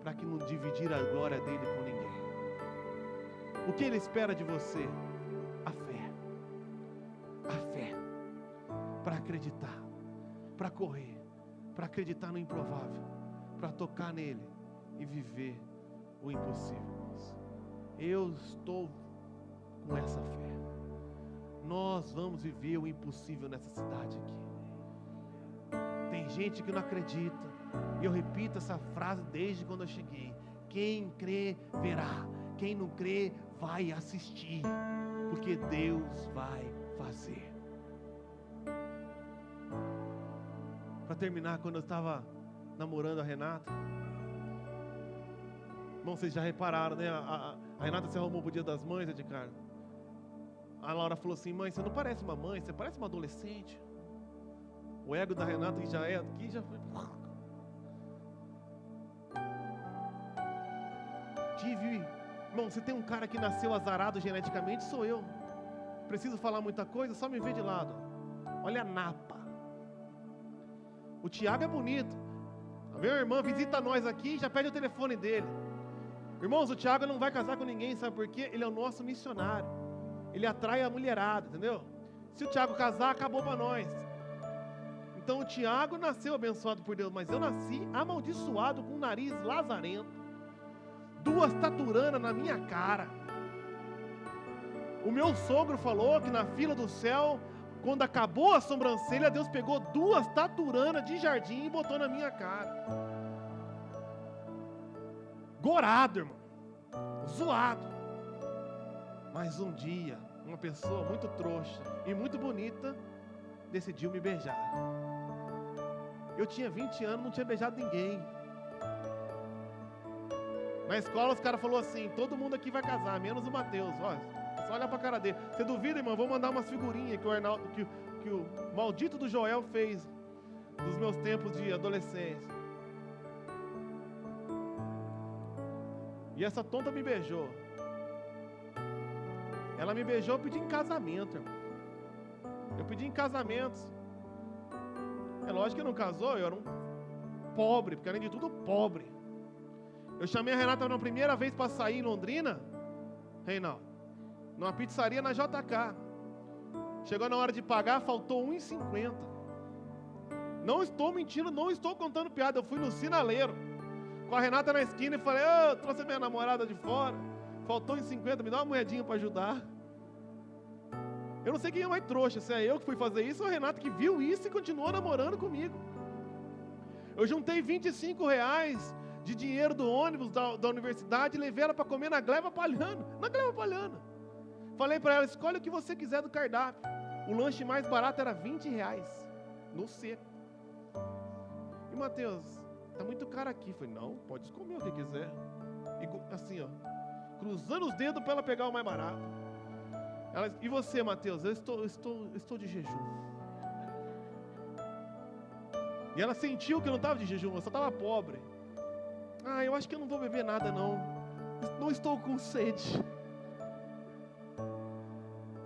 Para que não dividir a glória dele com ninguém. O que Ele espera de você? A fé. A fé. Para acreditar, para correr, para acreditar no improvável, para tocar nele e viver o impossível. Eu estou com essa fé. Nós vamos viver o impossível nessa cidade aqui. Tem gente que não acredita, e eu repito essa frase desde quando eu cheguei: quem crê verá, quem não crê vai assistir, porque Deus vai fazer. Para terminar, quando eu estava namorando a Renata, irmão, vocês já repararam, né? A Renata se arrumou pro Dia das Mães, Edgar. A Laura falou assim: mãe, você não parece uma mãe, você parece uma adolescente. O ego da Renata, que já é aqui, já foi. Irmão, você tem um cara que nasceu azarado geneticamente, sou eu. Preciso falar muita coisa, só me vê de lado. Olha a napa. O Tiago é bonito. A minha irmã visita nós aqui e já pede o telefone dele. Irmãos, o Tiago não vai casar com ninguém, sabe por quê? Ele é o nosso missionário. Ele atrai a mulherada, entendeu? Se o Tiago casar, acabou para nós. Então o Tiago nasceu abençoado por Deus, mas eu nasci amaldiçoado com o nariz lazarento, 2 taturanas na minha cara. O meu sogro falou que na fila do céu, quando acabou a sobrancelha, Deus pegou 2 taturanas de jardim e botou na minha cara. Gorado, irmão, zoado. Mas um dia, uma pessoa muito trouxa e muito bonita decidiu me beijar. Eu tinha 20 anos, não tinha beijado ninguém. Na escola os caras falaram assim: todo mundo aqui vai casar, menos o Mateus. Olha, só olhar pra cara dele. Você duvida, irmão? Vou mandar umas figurinhas que o maldito do Joel fez dos meus tempos de adolescência. E essa tonta me beijou. Ela me beijou, eu pedi em casamento, irmão. Eu pedi em casamento. É lógico que não casou, eu era um pobre, porque além de tudo, pobre. Eu chamei a Renata na primeira vez para sair em Londrina, Reinaldo, numa pizzaria na JK. Chegou na hora de pagar, faltou R$1,50. Não estou mentindo, não estou contando piada. Eu fui no sinaleiro, com a Renata na esquina e falei: eu trouxe a minha namorada de fora, faltou R$1,50, me dá uma moedinha para ajudar. Eu não sei quem é mais trouxa, se é eu que fui fazer isso ou a Renata que viu isso e continuou namorando comigo. Eu juntei R$25 de dinheiro do ônibus da universidade e levei ela para comer na Gleba Palhana. Falei para ela: escolhe o que você quiser do cardápio. O lanche mais barato era R$20, no seco. E Mateus, tá muito caro aqui. Falei: não, pode comer o que quiser. E assim, ó, cruzando os dedos para ela pegar o mais barato. Ela: e você, Mateus? Eu estou de jejum. E ela sentiu que eu não estava de jejum, eu só estava pobre. Eu acho que eu não vou beber nada não. Não estou com sede.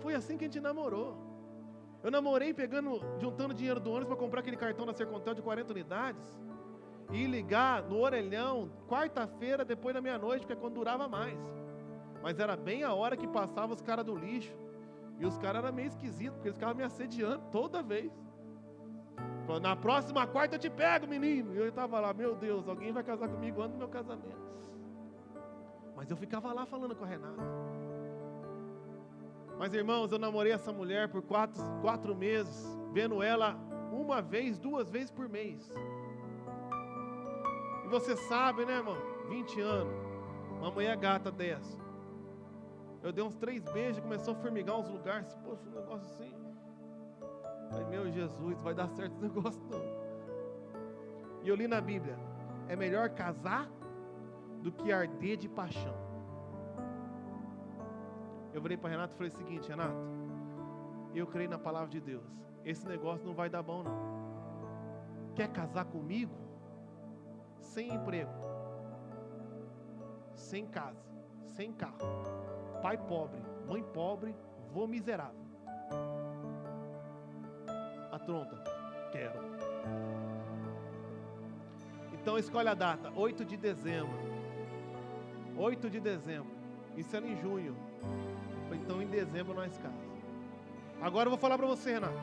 Foi assim que a gente namorou. Eu namorei juntando dinheiro do ônibus para comprar aquele cartão da Sercontel de 40 unidades. E ligar no orelhão, quarta-feira, depois da meia-noite, porque é quando durava mais. Mas era bem a hora que passava os caras do lixo. E os caras eram meio esquisitos, porque eles ficavam me assediando toda vez. Falando, na próxima quarta eu te pego, menino. E eu estava lá, meu Deus, alguém vai casar comigo antes do meu casamento. Mas eu ficava lá falando com a Renata. Mas irmãos, eu namorei essa mulher por 4 meses, vendo ela uma vez, 2 vezes por mês. E você sabe, né, irmão? 20 anos, uma mulher gata dessa. Eu dei uns 3 beijos, começou a formigar uns lugares. Poxa, um negócio assim. Falei, meu Jesus, vai dar certo esse negócio não. E eu li na Bíblia, é melhor casar do que arder de paixão. Eu virei para Renato e falei o seguinte, Renato, eu creio na palavra de Deus. Esse negócio não vai dar bom não. Quer casar comigo? Sem emprego, sem casa, sem carro, pai pobre, mãe pobre, vô miserável. Atronta, quero. Então escolhe a data, 8 de dezembro. 8 de dezembro. Isso era em junho. Então em dezembro nós casamos. Agora eu vou falar para você, Renato.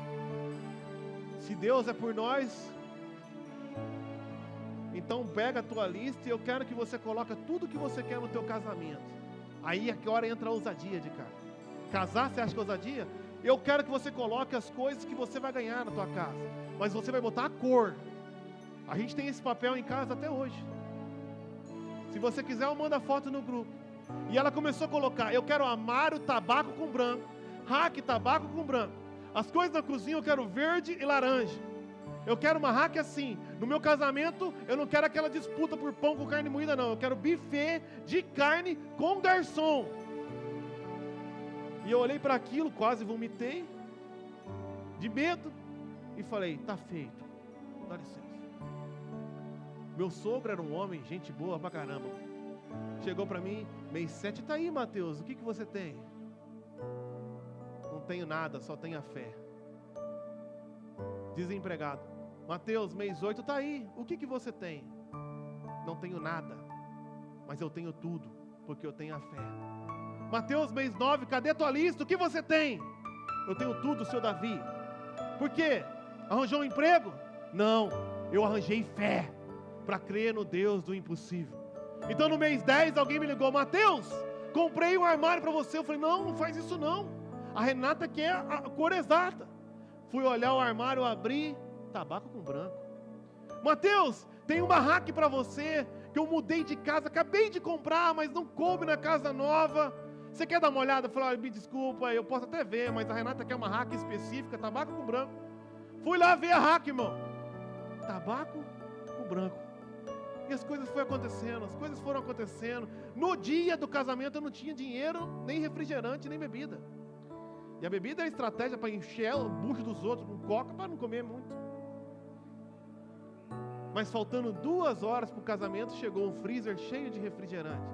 Se Deus é por nós, então pega a tua lista e eu quero que você coloque tudo que você quer no teu casamento. Aí é que hora entra a ousadia de cara. Casar, você acha que é ousadia? Eu quero que você coloque as coisas que você vai ganhar na tua casa. Mas você vai botar a cor. A gente tem esse papel em casa até hoje. Se você quiser, eu mando a foto no grupo. E ela começou a colocar, eu quero armário, tabaco com branco. Rack, tabaco com branco. As coisas na cozinha eu quero verde e laranja. Eu quero uma rack assim. No meu casamento, eu não quero aquela disputa por pão com carne moída, não. Eu quero buffet de carne com garçom. E eu olhei para aquilo, quase vomitei, de medo, e falei, tá feito, dá licença. Meu sogro era um homem, gente boa pra caramba. Chegou para mim, mês 7, tá aí, Mateus, o que você tem? Não tenho nada, só tenho a fé. Desempregado. Mateus, mês 8, tá aí, o que você tem? Não tenho nada, mas eu tenho tudo, porque eu tenho a fé. Mateus, mês 9, cadê tua lista? O que você tem? Eu tenho tudo, seu Davi. Por quê? Arranjou um emprego? Não, eu arranjei fé para crer no Deus do impossível. Então no mês 10 alguém me ligou, Mateus, comprei um armário para você. Eu falei, não faz isso não. A Renata quer a cor exata. Fui olhar o armário, abri, tabaco com branco. Mateus, tem uma rack para você, que eu mudei de casa, acabei de comprar, mas não coube na casa nova. Você quer dar uma olhada? Eu falei, me desculpa, eu posso até ver, mas a Renata quer uma rack específica, tabaco com branco. Fui lá ver a rack, irmão. Tabaco com branco. E as coisas foram acontecendo. No dia do casamento eu não tinha dinheiro, nem refrigerante, nem bebida. E a bebida é estratégia para encher o bucho dos outros com coca, para não comer muito. Mas faltando 2 horas para o casamento, chegou um freezer cheio de refrigerante.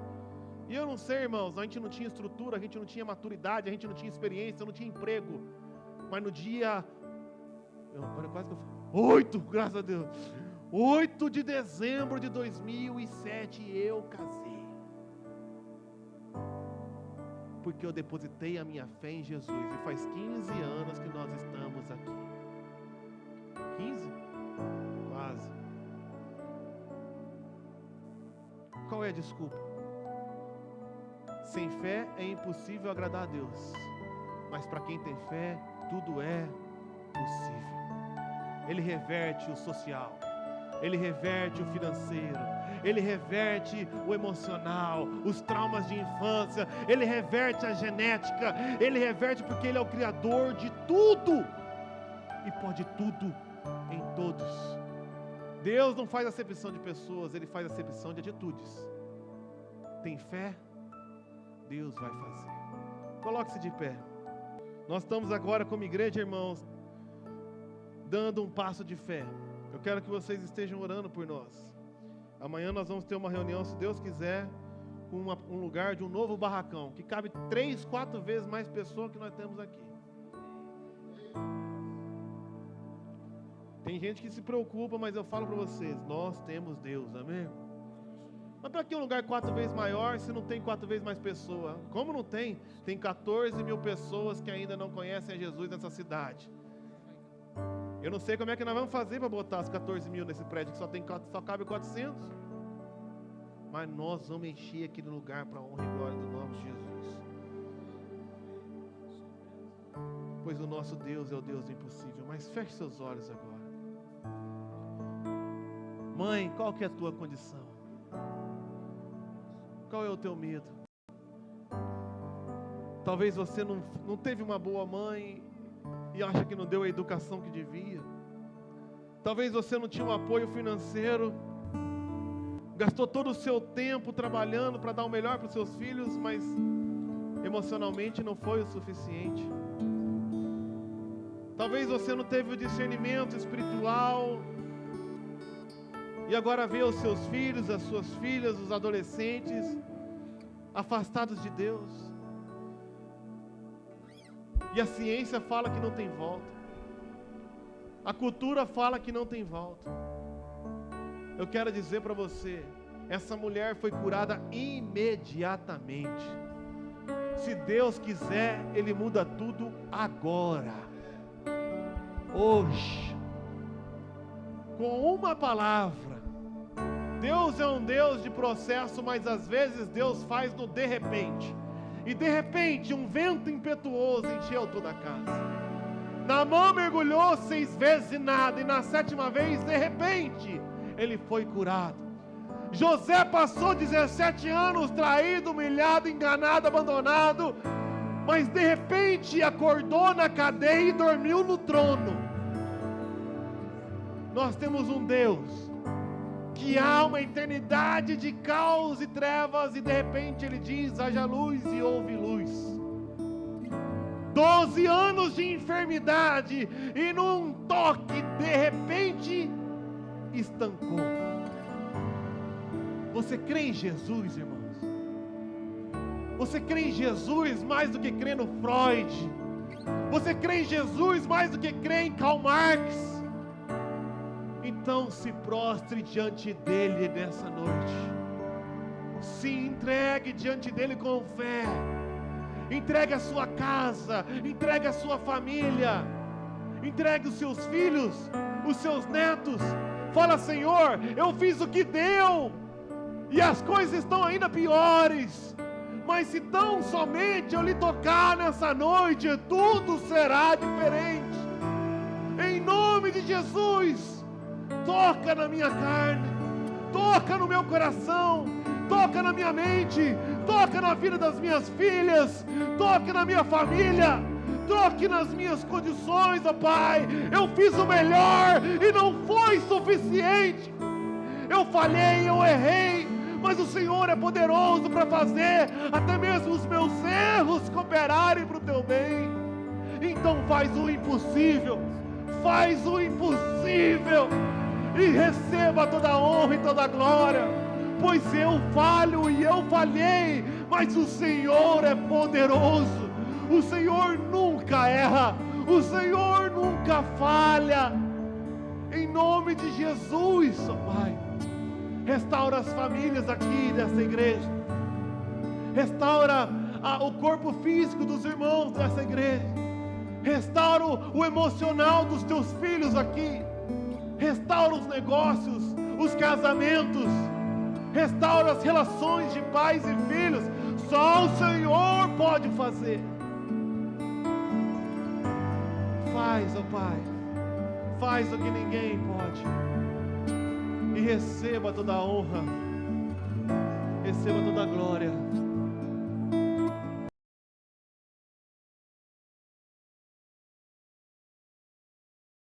E eu não sei, irmãos, a gente não tinha estrutura, a gente não tinha maturidade, a gente não tinha experiência, eu não tinha emprego. Mas no dia... quase que eu falei, 8, graças a Deus. 8 de dezembro de 2007 eu casei. Porque eu depositei a minha fé em Jesus. E faz 15 anos que nós estamos aqui. 15? Quase. Qual é a desculpa? Sem fé é impossível agradar a Deus. Mas para quem tem fé, tudo é possível. Ele reverte o social. Ele reverte o financeiro, Ele reverte o emocional, os traumas de infância, Ele reverte a genética, Ele reverte porque Ele é o Criador de tudo, e pode tudo em todos. Deus não faz acepção de pessoas, Ele faz acepção de atitudes. Tem fé? Deus vai fazer. Coloque-se de pé. Nós estamos agora como igreja, irmãos, dando um passo de fé. Eu quero que vocês estejam orando por nós. Amanhã nós vamos ter uma reunião, se Deus quiser, com um lugar de um novo barracão, que cabe 3, 4 vezes mais pessoas que nós temos aqui. Tem gente que se preocupa, mas eu falo para vocês, nós temos Deus, amém? Mas para que um lugar 4 vezes maior se não tem 4 vezes mais pessoas? Como não tem? Tem 14 mil pessoas que ainda não conhecem a Jesus nessa cidade. Eu não sei como é que nós vamos fazer para botar as 14 mil nesse prédio que só cabe 400. Mas nós vamos encher aquele lugar para a honra e glória do nome de Jesus. Pois o nosso Deus é o Deus do impossível. Mas feche seus olhos agora. Mãe, qual que é a tua condição? Qual é o teu medo? Talvez você não teve uma boa mãe e acha que não deu a educação que devia. Talvez você não tinha um apoio financeiro, gastou todo o seu tempo trabalhando para dar o melhor para os seus filhos, mas emocionalmente não foi o suficiente. Talvez você não teve o discernimento espiritual e agora vê os seus filhos, as suas filhas, os adolescentes afastados de Deus. E a ciência fala que não tem volta. A cultura fala que não tem volta. Eu quero dizer para você, essa mulher foi curada imediatamente. Se Deus quiser, Ele muda tudo agora. Hoje. Com uma palavra. Deus é um Deus de processo, mas às vezes Deus faz no de repente. E de repente um vento impetuoso encheu toda a casa. Naamã mergulhou 6 vezes e nada, e na 7ª vez, de repente, ele foi curado. José passou 17 anos traído, humilhado, enganado, abandonado, mas de repente acordou na cadeia e dormiu no trono. Nós temos um Deus que há uma eternidade de caos e trevas, e de repente Ele diz: haja luz, e houve luz. 12 anos de enfermidade, e num toque, de repente, estancou. Você crê em Jesus, irmãos? Você crê em Jesus mais do que crê no Freud? Você crê em Jesus mais do que crê em Karl Marx? Então se prostre diante dele nessa noite. Se entregue diante dele com fé. Entregue a sua casa, entregue a sua família, entregue os seus filhos, os seus netos. Fala: Senhor, eu fiz o que deu, e as coisas estão ainda piores, mas se tão somente eu lhe tocar nessa noite, tudo será diferente. Em nome de Jesus, toca na minha carne, toca no meu coração, toca na minha mente, toca na vida das minhas filhas, toque na minha família, toque nas minhas condições, ó Pai. Eu fiz o melhor e não foi suficiente. Eu falhei, eu errei, mas o Senhor é poderoso para fazer até mesmo os meus erros cooperarem para o teu bem. Então faz o impossível, faz o impossível, e receba toda a honra e toda a glória. Pois eu falho e eu falhei, mas o Senhor é poderoso. O Senhor nunca erra, o Senhor nunca falha. Em nome de Jesus, ó Pai, restaura as famílias aqui dessa igreja, restaura o corpo físico dos irmãos dessa igreja, restaura o emocional dos teus filhos aqui, restaura os negócios, os casamentos, restaura as relações de pais e filhos. Só o Senhor pode fazer. Faz, ó Pai, faz o que ninguém pode, e receba toda a honra, receba toda a glória.